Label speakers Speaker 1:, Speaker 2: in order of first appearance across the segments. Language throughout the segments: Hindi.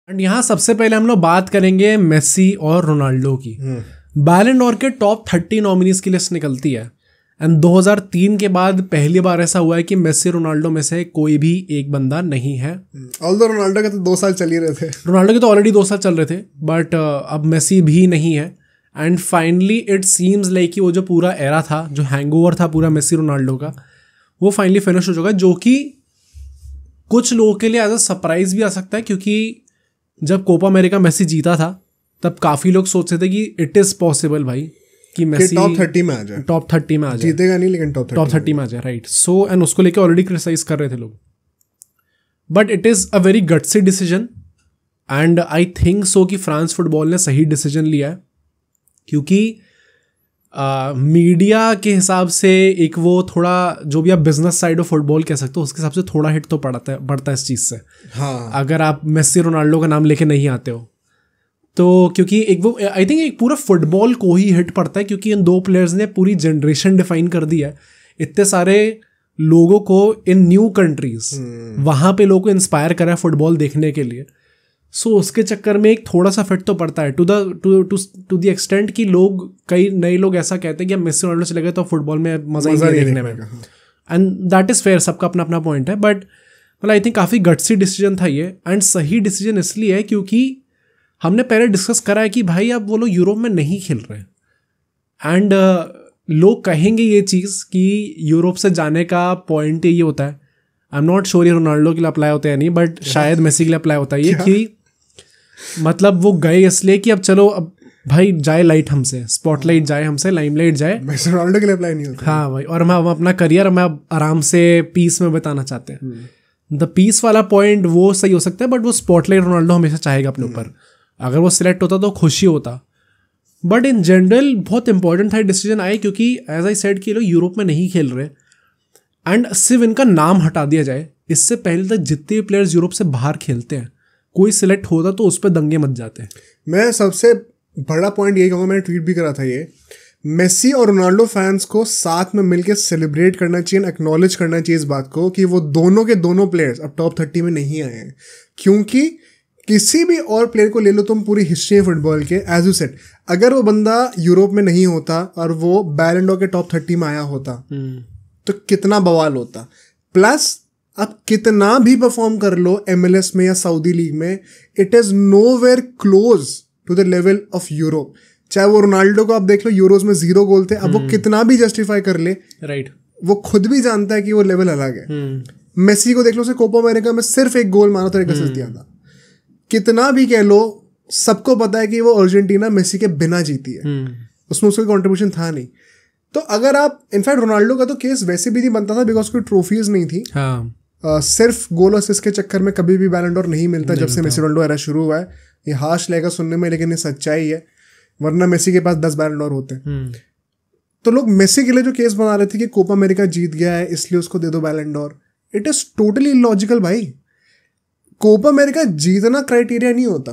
Speaker 1: एंड यहाँ सबसे पहले हम लोग बात करेंगे मेसी और रोनाल्डो की। बैलन डोर के टॉप 30 नॉमिनीज की लिस्ट निकलती है एंड 2003 के बाद पहली बार ऐसा हुआ है कि मेसी रोनाल्डो में से कोई भी एक बंदा नहीं है।
Speaker 2: ऑल्दो रोनाल्डो के तो 2 साल चल ही रहे थे,
Speaker 1: रोनाल्डो के तो ऑलरेडी 2 साल चल रहे थे, बट अब मेसी भी नहीं है। And finally it seems like कि वो जो पूरा एरा था, जो हैंगओवर था पूरा मेसी रोनाल्डो का, वो फाइनली फिनिश हो चुका है, जो कि कुछ लोगों के लिए एज अ सरप्राइज भी आ सकता है, क्योंकि जब कोपा अमेरिका मेसी जीता था तब काफी लोग सोचते थे कि इट इज पॉसिबल भाई कि मेसी
Speaker 2: टॉप 30 में आ जाए,
Speaker 1: टॉप 30 में आ जाए,
Speaker 2: जीतेगा नहीं लेकिन टॉप
Speaker 1: 30 में आ जाए, राइट। सो एंड उसको लेके ऑलरेडी क्रिटिसाइज कर रहे थे लोग, but it is a very gutsy decision and I think so कि फ्रांस फुटबॉल ने सही डिसीजन लिया है, क्योंकि मीडिया के हिसाब से एक वो थोड़ा जो भी आप बिजनेस साइड ऑफ फुटबॉल कह सकते हो उसके हिसाब से थोड़ा हिट तो पड़ता है इस चीज़ से।
Speaker 2: हाँ,
Speaker 1: अगर आप मेसी रोनाल्डो का नाम लेके नहीं आते हो तो, क्योंकि एक वो आई थिंक एक पूरा फुटबॉल को ही हिट पड़ता है, क्योंकि इन 2 प्लेयर्स ने पूरी जनरेशन डिफाइन कर दी है। इतने सारे लोगों को इन न्यू कंट्रीज वहाँ पे लोगों को इंस्पायर करा है फुटबॉल देखने के लिए। सो उसके चक्कर में एक थोड़ा सा फिट तो पड़ता है टू द एक्सटेंट कि कई नए लोग ऐसा कहते हैं कि अब मेसी रोनाल्डो चले गए तो फुटबॉल में मजा ही नहीं देखने में, एंड दैट इज फेयर, सबका अपना अपना पॉइंट है। बट मतलब आई थिंक काफ़ी गट्सी डिसीजन था ये, एंड सही डिसीजन इसलिए है क्योंकि हमने पहले डिस्कस करा है कि भाई अब वो लोग यूरोप में नहीं खेल रहे, एंड लोग कहेंगे ये चीज़ कि यूरोप से जाने का पॉइंट ये होता है, आई एम नॉट श्योर ये रोनाल्डो के लिए अप्लाई होता है नहीं, बट शायद मेसी के लिए अप्लाई होता है ये कि मतलब वो गए इसलिए कि अब चलो अब भाई जाए लाइट हमसे, स्पॉटलाइट जाए हमसे, लाइमलाइट जाए।
Speaker 2: रोनाल्डो के लिए अप्लाई नहीं होता।
Speaker 1: हाँ भाई, और हम अपना करियर हम आराम से पीस में बिताना चाहते हैं। द पीस वाला पॉइंट वो सही हो सकता है, बट वो स्पॉटलाइट रोनाल्डो हमेशा चाहेगा अपने ऊपर। अगर वो सिलेक्ट होता तो खुशी होता, बट इन जनरल बहुत इंपॉर्टेंट था डिसीजन आए, क्योंकि एज आई सेड कि लोग यूरोप में नहीं खेल रहे एंड सिर्फ इनका नाम हटा दिया जाए। इससे पहले तक जितने भी प्लेयर्स यूरोप से बाहर खेलते हैं, कोई सिलेक्ट होता तो उस पर दंगे मच जाते हैं।
Speaker 2: मैं सबसे बड़ा पॉइंट यही कहूँगा, मैंने ट्वीट भी करा था ये, मेसी और रोनाल्डो फैंस को साथ में मिलकर सेलिब्रेट करना चाहिए, एक्नॉलेज करना चाहिए इस बात को कि वो दोनों के दोनों प्लेयर्स अब टॉप 30 में नहीं आए हैं। क्योंकि किसी भी और प्लेयर को ले लो तुम पूरी हिस्ट्री फुटबॉल के, एज यू सेड, अगर वो बंदा यूरोप में नहीं होता और वो बैलन डोर के टॉप 30 में आया होता तो कितना बवाल होता। प्लस अब कितना भी परफॉर्म कर लो MLS में या सऊदी लीग में, it is nowhere close to the level of Europe. चाहे वो रोनाल्डो को आप देख लो, यूरोज में 0 गोल थे, अब वो कितना भी जस्टिफाई कर ले,
Speaker 1: राइट,
Speaker 2: वो खुद भी जानता है कि वो लेवल अलग है। मेसी को देख लो, उसे कोपा अमेरिका में सिर्फ 1 गोल मारा था, 1 असिस्ट दिया था। कितना भी कह लो, सबको पता है कि वो अर्जेंटीना मेसी के बिना जीती है, उसमें उसका कॉन्ट्रीब्यूशन था नहीं। तो अगर आप इनफैक्ट रोनाल्डो का तो केस वैसे भी नहीं बनता था बिकॉज कोई ट्रॉफीज नहीं थी।
Speaker 1: हाँ,
Speaker 2: सिर्फ गोल असिस्ट के चक्कर में कभी भी बैलन डोर नहीं मिलता जब से मेसी रोनाल्डो एरा शुरू हुआ है। ये हाश लगेगा सुनने में, लेकिन ये सच्चाई है, वरना मेसी के पास 10 बैलन डोर होते हैं। तो लोग मेसी के लिए जो केस बना रहे थे कि कोपा अमेरिका जीत गया है इसलिए उसको दे दो बैलन door, it is totally illogical भाई। कोपा अमेरिका जीतना क्राइटेरिया नहीं होता।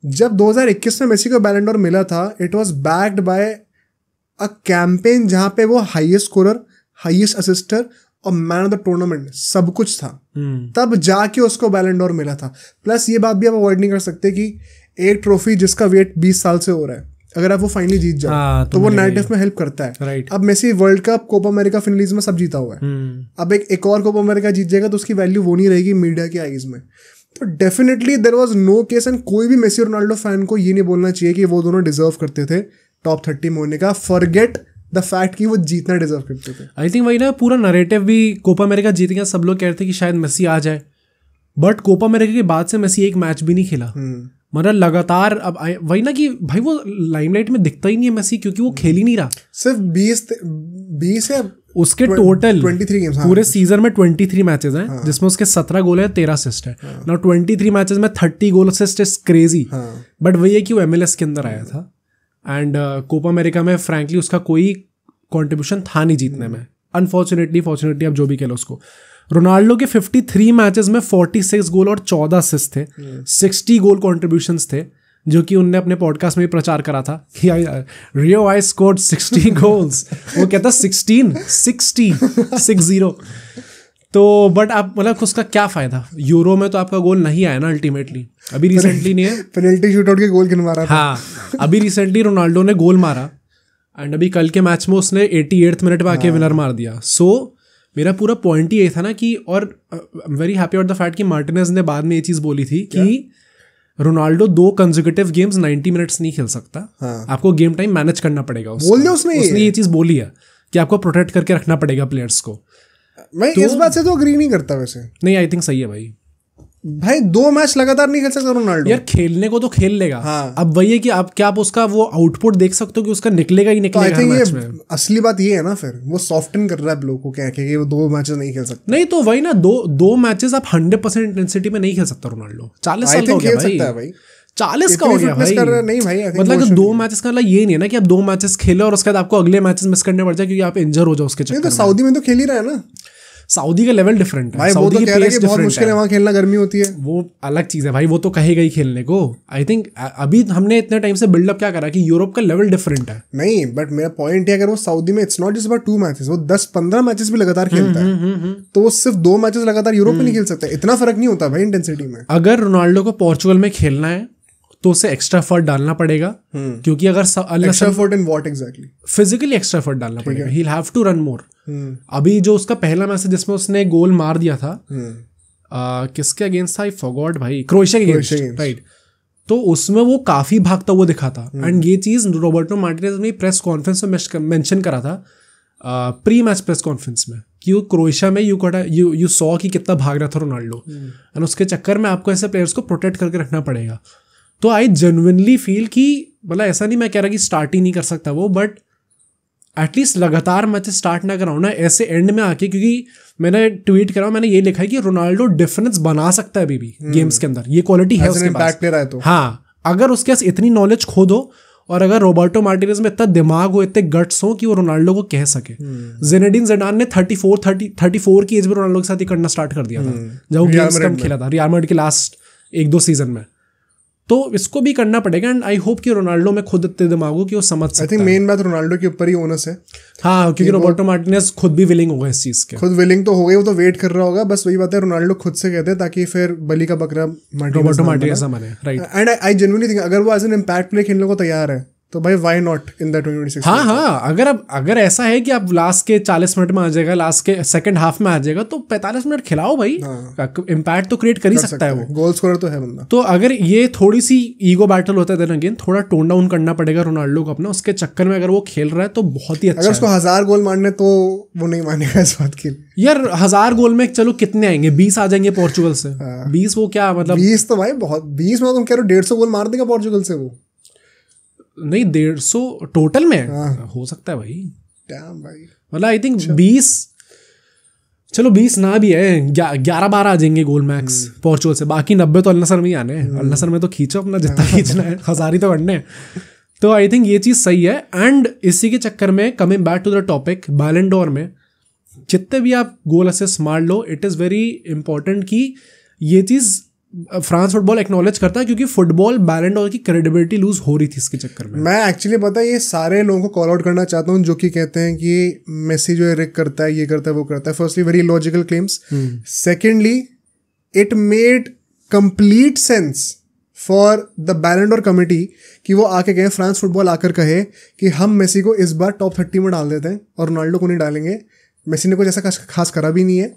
Speaker 2: जब 2021 में मेसी को बैलन डोर मिला था, it was backed by a campaign जहां पे वो हाईएस्ट स्कोरर, हाईएस्ट असिस्टर और मैन ऑफ द टूर्नामेंट सब कुछ था। तब जाके उसको बैलन डोर मिला था। प्लस ये बात भी आप अवॉइड नहीं कर सकते कि एक ट्रॉफी जिसका वेट 20 साल से हो रहा है, अगर आप वो फाइनली जीत जाओ तो वो नैरेटिव में हेल्प करता है।
Speaker 1: राइट।
Speaker 2: अब Messi world cup, Copa America, finals में सब जीता हुआ है। अब एक और कोपा अमेरिका जीत जाएगा तो उसकी वैल्यू वो नहीं रहेगी मीडिया की आईज में। तो definitely there was no case, and कोई भी मेसी रोनाल्डो फैन को ये नहीं बोलना चाहिए कि वो दोनों डिजर्व करते थे टॉप 30 में होने का। फॉरगेट द फैक्ट कि वो जीतना डिजर्व करते थे।
Speaker 1: आई थिंक वही ना, पूरा नरेटिव भी कोपा अमेरिका जीत गया, सब लोग कह रहे थे कि शायद मेसी आ जाए, बट कोपा अमेरिका के बाद से मेसी एक मैच भी नहीं खेला। मतलब लगातार अब वही ना कि भाई वो लाइमलाइट में दिखता ही नहीं है मेसी, क्योंकि वो खेल ही नहीं रहा।
Speaker 2: सिर्फ 20 है
Speaker 1: उसके टोटल
Speaker 2: 23 गेम्स,
Speaker 1: पूरे सीजन में 23 मैचेस हैं, जिसमें उसके 17 गोल है, 13 असिस्ट है। नाउ 23 मैचेस में 30 goal assist is crazy, but वही है कि वो MLS के अंदर आया था एंड कोपा अमेरिका में फ्रैंकली उसका कोई कॉन्ट्रीब्यूशन था नहीं जीतने में। अनफॉर्चुनेटली, फॉर्चुनेटली, आप जो भी कह लो उसको। रोनाल्डो के 53 मैचेस में 46 गोल और 14 असिस्ट थे, 60 गोल कॉन्ट्रीब्यूशंस थे, जो कि उनने अपने पॉडकास्ट में भी प्रचार करा था कि रियो आई स्कोर्ड 60 गोल्स। वो कहता 60 60। तो बट आप मतलब उसका क्या फायदा, यूरो में तो आपका गोल नहीं आया ना अल्टीमेटली, अभी रिसेंटली नहीं है,
Speaker 2: पेनल्टी शूटआउट के गोल गिनवा रहा था।
Speaker 1: हाँ अभी रिसेंटली रोनाल्डो ने गोल मारा एंड अभी कल के मैच में उसने 88th मिनट में आके विनर मार दिया। सो मेरा पूरा पॉइंट ही ये था ना कि, और very happy about the fact कि मार्टिनेज ने बाद में ये चीज़ बोली थी कि रोनाल्डो 2 कंसेक्यूटिव गेम्स 90 मिनट्स नहीं खेल सकता।
Speaker 2: हाँ।
Speaker 1: आपको गेम टाइम मैनेज करना पड़ेगा।
Speaker 2: बोल दिया उसने
Speaker 1: ये चीज़ बोली है कि आपको प्रोटेक्ट करके रखना पड़ेगा प्लेयर्स को।
Speaker 2: मैं इस बात से तो अग्री नहीं करता वैसे।
Speaker 1: नहीं, आई थिंक सही है भाई
Speaker 2: 2 मैच लगातार नहीं खेल सकता रोनाल्डो।
Speaker 1: यार खेलने को तो खेल लेगा।
Speaker 2: हाँ।
Speaker 1: अब वही है कि आप क्या आप उसका वो आउटपुट देख सकते हो कि उसका निकलेगा ही निकलेगा
Speaker 2: तो
Speaker 1: मैच में।
Speaker 2: असली बात ये है ना, फिर वो सॉफ्टन कर रहा है लोगों को क्या कि वो 2 मैचेस नहीं खेल सकता।
Speaker 1: नहीं तो वही ना, दो मैचेस आप 100% इंटेंसिटी में नहीं खेल सकता रोनाल्डो। 40 साल का हो गया भाई, 40 का हो गया भाई।
Speaker 2: नहीं भाई,
Speaker 1: मतलब 2 मैचेस का मतलब ये नहीं है ना कि आप 2 मैचेस खेले और उसके बाद आपको अगले मैचेस मिस करने पड़ जाए क्योंकि आप इंजर हो जाओ उसके चक्कर में।
Speaker 2: तो सऊदी में तो खेल ही रहा है ना।
Speaker 1: सऊदी का लेवल डिफरेंट है
Speaker 2: भाई, वो तो कह रहा है कि बहुत मुश्किल है वहाँ खेलना, गर्मी होती है।
Speaker 1: वो अलग चीज़ है भाई, वो तो कहेगा ही खेलने को। आई थिंक अभी हमने इतने टाइम से बिल्डअप क्या करा कि यूरोप का लेवल डिफरेंट है।
Speaker 2: नहीं, बट मेरा पॉइंट है अगर वो सऊदी में it's not just about 2 matches, वो 10-15 मैचेस भी लगातार खेलता है, तो वो सिर्फ 2 मैचेस लगातार यूरोप में नहीं खेल सकता। इतना फर्क नहीं होता भाई इंटेंसिटी में।
Speaker 1: अगर रोनाल्डो को पोर्चुगल में खेलना है तो उसे एक्स्ट्रा एफर्ट डालना पड़ेगा, क्योंकि अगर
Speaker 2: extra effort in what exactly,
Speaker 1: physically extra effort डालना पड़ेगा। He will have to run more. अभी जो उसका पहला मैच जिसमें उसने गोल मार दिया था, किसके अगेंस्ट था आई फॉरगॉट भाई, क्रोएशिया के अगेंस्ट, राइट। तो उसमें वो काफी भागता हुआ दिखा था। एंड ये चीज रॉबर्टो मार्टिनेज ने प्रेस कॉन्फ्रेंस में मेंशन करा था, प्री मैच प्रेस कॉन्फ्रेंस में, कि वो क्रोएशिया में यू सॉ कि कितना भाग रहा था रोनाल्डो, एंड उसके चक्कर में आपको ऐसे प्लेयर्स को प्रोटेक्ट करके रखना पड़ेगा। तो आई जेन्युइनली फील कि मतलब ऐसा नहीं मैं कह रहा कि स्टार्ट ही नहीं कर सकता वो, बट एटलीस्ट लगातार मैच स्टार्ट ना कराऊँ ना ऐसे एंड में आके, क्योंकि मैंने ट्वीट करा, मैंने ये लिखा है कि रोनाल्डो डिफरेंस बना सकता है अभी भी गेम्स के अंदर, ये क्वालिटी है उसके पास।
Speaker 2: तो
Speaker 1: हाँ, अगर उसके पास इतनी नॉलेज खो दो और अगर रॉबर्टो मार्टिनेज में इतना दिमाग हो, इतने गट्स हो कि वो रोनाल्डो को कह सके। ज़िनेडिन ज़िडान ने 34 की एज में रोनाल्डो के साथ ही करना स्टार्ट कर दिया था जब वो गेम्स कम खेला था रियल मैड्रिड के लास्ट 1-2 सीजन में। तो इसको भी करना पड़ेगा एंड आई होप कि रोनाल्डो में खुद इतने दिमाग हो कि वो समझ सकता है।
Speaker 2: आई थिंक मेन बात रोनाल्डो के ऊपर ही ओनस है।
Speaker 1: हाँ, क्योंकि रॉबर्टो मार्टिनेज खुद भी विलिंग होगा इस चीज के।
Speaker 2: खुद विलिंग तो हो गई, वो तो वेट कर रहा होगा। बस वही बात है, रोनाल्डो खुद से कहते हैं ताकि फिर बलि का बकरा
Speaker 1: रॉबर्टो मार्टिनेज बने, right.
Speaker 2: And I genuinely think अगर वो एज एन इम्पैक्ट प्ले खेलने को तैयार है तो भाई व्हाई नॉट इन द 2026।
Speaker 1: हाँ, अगर ऐसा है कि आप लास्ट के 40 मिनट में आ जाएगा, लास्ट के सेकंड हाफ में आ जाएगा, तो 45 मिनट खिलाओ भाई। इम्पैक्ट तो क्रिएट कर ही सकता है वो,
Speaker 2: गोल स्कोरर तो है बंदा।
Speaker 1: तो अगर ये थोड़ी सी ईगो बैटल होता है देन अगेन, थोड़ा टोन डाउन करना पड़ेगा रोनाल्डो को अपना। उसके चक्कर में अगर वो खेल रहा है तो बहुत ही अच्छा।
Speaker 2: अगर उसको 1000 गोल मारने तो वो नहीं मानेगा इस बात के लिए।
Speaker 1: यार 1000 गोल में चलो कितने आएंगे, 20 आ जाएंगे पोर्चुगल से। 20 वो क्या मतलब,
Speaker 2: 20 तो भाई बहुत, 20 में तुम कह रहे हो 150 गोल मार देगा पोर्चुगल से वो।
Speaker 1: नहीं 150 टोटल में हो सकता है भाई।
Speaker 2: डैम भाई,
Speaker 1: मतलब आई थिंक 20, चलो 20 ना भी है, 11-12 आ जाएंगे गोल मैक्स पोर्चुगल से। बाकी 90 तो अल नसर में ही आने हैं। अल नसर में तो खींचो अपना जितना खींचना है, 1000 ही तो करने हैं। तो आई थिंक ये चीज़ सही है। एंड इसी के चक्कर में coming back to the topic, Ballon d'Or में जितने भी आप गोल असिस्ट मार लो, इट इज़ वेरी इंपॉर्टेंट कि ये चीज़ फ्रांस फुटबॉल एक्नॉलेज करता है, क्योंकि फुटबॉल बैलन डोर की क्रेडिबिलिटी लूज हो रही थी इसके चक्कर में।
Speaker 2: मैं एक्चुअली पता है ये सारे लोगों को कॉल आउट करना चाहता हूँ जो कि कहते हैं कि मेसी जो है रिक करता है, ये करता है, वो करता है। Firstly very logical claims. Secondly it made complete sense for the Ballon door committee कि वो आके कहे, फ्रांस फुटबॉल आकर कहे कि हम मेसी को इस बार टॉप 30 में डाल देते हैं और रोनाल्डो को नहीं डालेंगे। मेसी ने कुछ ऐसा खास करा भी नहीं है।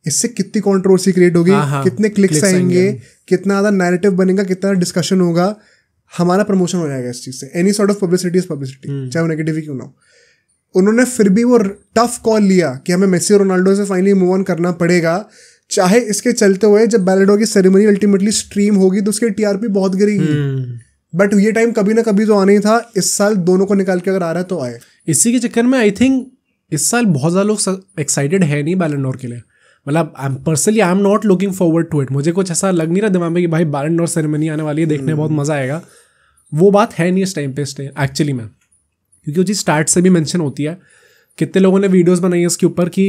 Speaker 2: इससे कितनी कंट्रोवर्सी क्रिएट होगी, कितने क्लिक्स आएंगे, कितना ज़्यादा नैरेटिव बनेगा, कितना डिस्कशन होगा, हमारा प्रमोशन हो जाएगा इस चीज़ से। Any sort of publicity is publicity, चाहे वो नेगेटिव ही क्यों ना हो। उन्होंने फिर भी वो टफ कॉल लिया कि हमें मेसी और रोनाल्डो से फाइनली मूव ऑन करना पड़ेगा, चाहे इसके चलते हुए जब बैलन डोर की सेरेमनी अल्टीमेटली स्ट्रीम होगी तो उसकी टीआरपी बहुत गिरेगी। बट ये टाइम कभी ना कभी तो आना ही था। इस साल दोनों को निकाल के अगर आ रहा है तो आए।
Speaker 1: इसी के चक्कर में आई थिंक इस साल बहुत ज़्यादा लोग एक्साइटेड है नहीं बैलन डोर के लिए। मतलब personally I am not looking forward to इट। मुझे कुछ ऐसा लग नहीं रहा दिमाग में कि भाई बैलन डोर सेरेमनी आने वाली है, देखने में बहुत मज़ा आएगा। वो बात है नहीं इस टाइम पे एक्चुअली में, क्योंकि वो चीज़ स्टार्ट से भी मेंशन होती है। कितने लोगों ने वीडियोस बनाई है इसके ऊपर कि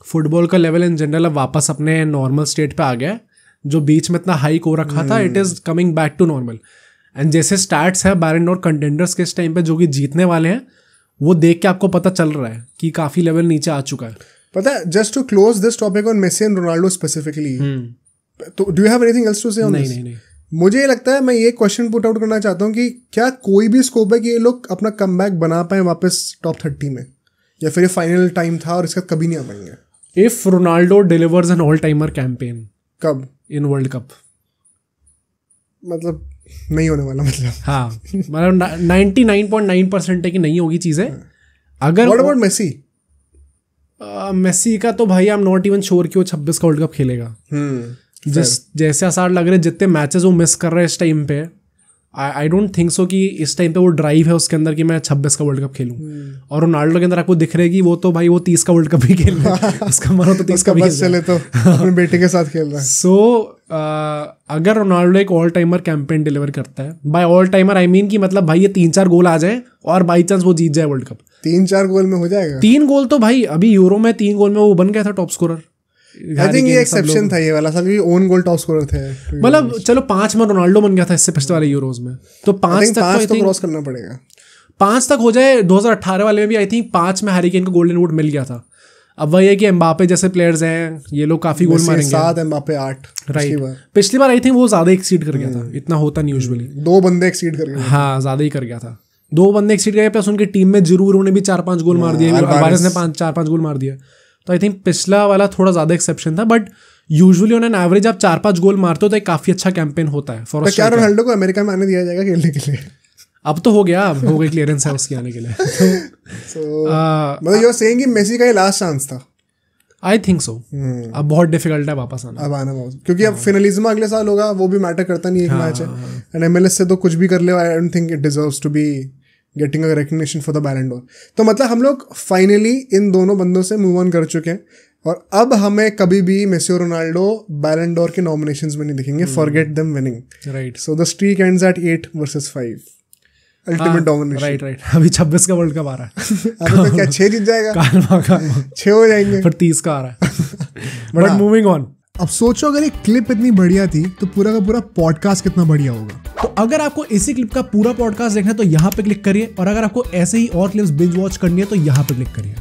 Speaker 1: फुटबॉल का लेवल इन जनरल अब वापस अपने नॉर्मल स्टेट पे आ गया है। जो बीच में इतना हाइक हो रखा था, it is coming back to normal. And जैसे स्टार्ट्स है बैलन डोर कंटेंडर्स के इस टाइम पे जो कि जीतने वाले हैं, वो देख के आपको पता चल रहा है कि काफ़ी लेवल नीचे आ चुका है।
Speaker 2: पता है, just to close this topic on Messi and Ronaldo specifically, तो do you have anything else to say on this?
Speaker 1: नहीं।
Speaker 2: मुझे ये लगता है, मैं ये क्वेश्चन पुट आउट करना चाहता हूँ कि क्या कोई भी स्कोप है कि ये लोग अपना कमबैक बना पाए वापस टॉप 30 में, या फिर ये फाइनल टाइम था और इसका कभी नहीं आ पाएंगे?
Speaker 1: If Ronaldo delivers an all timer campaign
Speaker 2: कब?
Speaker 1: इन वर्ल्ड कप,
Speaker 2: मतलब नहीं होने वाला, मतलब
Speaker 1: हाँ, मतलब 99.9% है कि नहीं होगी चीजें। अगर
Speaker 2: व्हाट अबाउट मेसी?
Speaker 1: मेसी का तो भाई आई एम नॉट इवन श्योर कि वो 26 का वर्ल्ड कप खेलेगा। जैसे आसार लग रहे, जितने मैचेस वो मिस कर रहे हैं इस टाइम पे, आई डोंट थिंक सो कि इस टाइम पे वो ड्राइव है उसके अंदर कि मैं 26 का वर्ल्ड कप खेलूं। और रोनाल्डो के अंदर आपको दिख रहा है कि वो तो भाई वो 30 का वर्ल्ड कप भी खेल रहा है, उसका मन तो 30 का भी
Speaker 2: बस चले तो अपने बेटे के साथ खेल रहा है।
Speaker 1: सो अगर रोनाल्डो एक ऑल टाइमर कैंपेन डिलीवर करता है, by all timer I mean कि मतलब भाई ये 3-4 गोल आ जाए और बाई चांस वो जीत जाए वर्ल्ड कप,
Speaker 2: 3-4 गोल में हो जाएगा।
Speaker 1: 3 गोल तो भाई अभी यूरो में 3 गोल में वो बन गया था टॉप स्कोरर।
Speaker 2: आई थिंक ये एक्सेप्शन था, ये वाला सब ओन गोल टॉप स्कोरर थे।
Speaker 1: मतलब चलो 5 में रोनाल्डो बन गया था इससे पिछले वाले यूरोज में, तो 5 तक
Speaker 2: तो क्रॉस करना पड़ेगा,
Speaker 1: 5 तक हो जाए। 2018 वाले में भी आई थिंक 5 में हैरी केन को गोल्डन बूट मिल गया था। अब वही है कि एम्बापे जैसे प्लेयर्स हैं, ये लोग काफी गोल मारेंगे।
Speaker 2: 7, एम्बापे 8,
Speaker 1: राइट। पिछली बार आई थिंक वो ज्यादा एक्सीड कर गया था, इतना होता नहीं यूजुअली।
Speaker 2: 2 बंदे एक्सीड कर गए,
Speaker 1: हाँ ज्यादा ही कर गया था, 2 बंदे एक्सीड गए, प्लस उनकी टीम में जरूर उन्होंने भी 4-5 गोल मार दिए, अल्वारेस ने 4-5 गोल मार दिया। तो आई थिंक पिछला वाला थोड़ा ज्यादा एक्सेप्शन था, but usually on an average आप 4-5 गोल मारते हो तो एक काफी अच्छा कैंपेन होता है फॉर।
Speaker 2: क्या रोनाल्डो को अमेरिका में आने दिया जाएगा खेलने के लिए?
Speaker 1: अब तो हो गया, हो गई क्लियरेंस है उसके आने के लिए।
Speaker 2: मतलब यू आर सेइंग कि मेसी का ये लास्ट चांस था?
Speaker 1: I think so. अब बहुत डिफिकल्ट है वापस आना,
Speaker 2: अब आना बहुत, क्योंकि अब फिनलिज्म अगले साल होगा, वो भी मैटर करता नहीं, एक मैच है। एंड एमएलएस से तो कुछ भी कर ले, I don't think it deserves to be getting a recognition for the Ballon d'Or. तो मतलब हम लोग फाइनली इन दोनों बंदों से मूव ऑन कर चुके हैं, और अब हमें कभी भी मेसी और रोनाल्डो बैलन डोर के नॉमिनेशंस में नहीं दिखेंगे, forget them winning.
Speaker 1: Right.
Speaker 2: So the streak ends at 8 versus 5, ultimate domination.
Speaker 1: Right. अभी 26 का वर्ल्ड कप आ रहा है।
Speaker 2: अभी तो क्या 6 जीत जाएगा? 6 हो जाएंगे,
Speaker 1: पर 30 का आ रहा है। But moving on.
Speaker 2: अब सोचो अगर एक क्लिप इतनी बढ़िया थी तो पूरा का पूरा पॉडकास्ट कितना बढ़िया होगा।
Speaker 1: तो अगर आपको इसी क्लिप का पूरा पॉडकास्ट देखना है तो यहाँ पे क्लिक करिए, और अगर आपको ऐसे ही और क्लिप्स बिंज वॉच करनी है तो यहाँ पे क्लिक करिए।